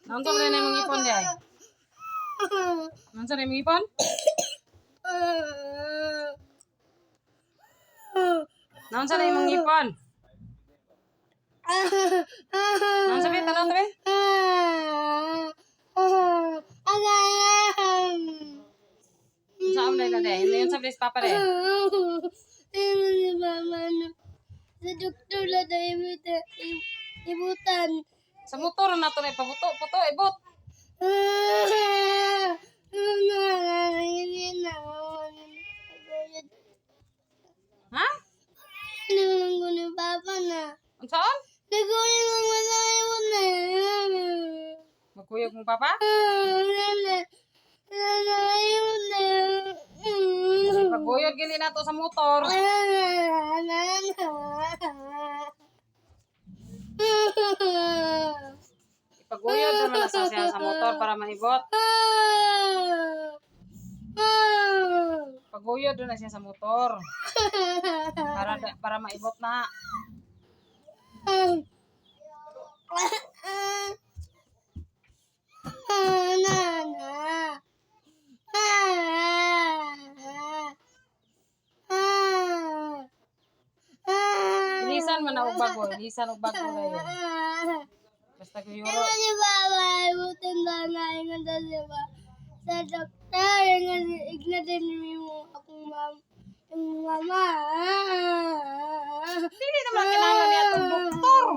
Nonton rin na mong ipon day. Nonton rin mong ipon? Nonton rin mong ipon? Nonton rin, tanong rin? Saan mo na day? Hindi yun sabi sa papa day. Sa doktor na tayo ibutan. Sa motor na ito na ipabuto. Puto, ibot. Ha? Nangunggo ni Papa na. Ang saan? Nagawin mo malayo na. Magkuyog mong papa? Malayo na. Pagkuyog gini na to sa motor. Ipaguyod naman na siya sa motor para maibot. Paguyod na siya sa motor. Para maibot na. Ilisan man na ubag ko. Ilisan ubag ko na yun. Basta ko yuro. Si Papa, ibutan na na. Ingat na si Papa. Sa doktor, ignatin mo akong mama. Hindi naman kinahanglan niya itong doktor.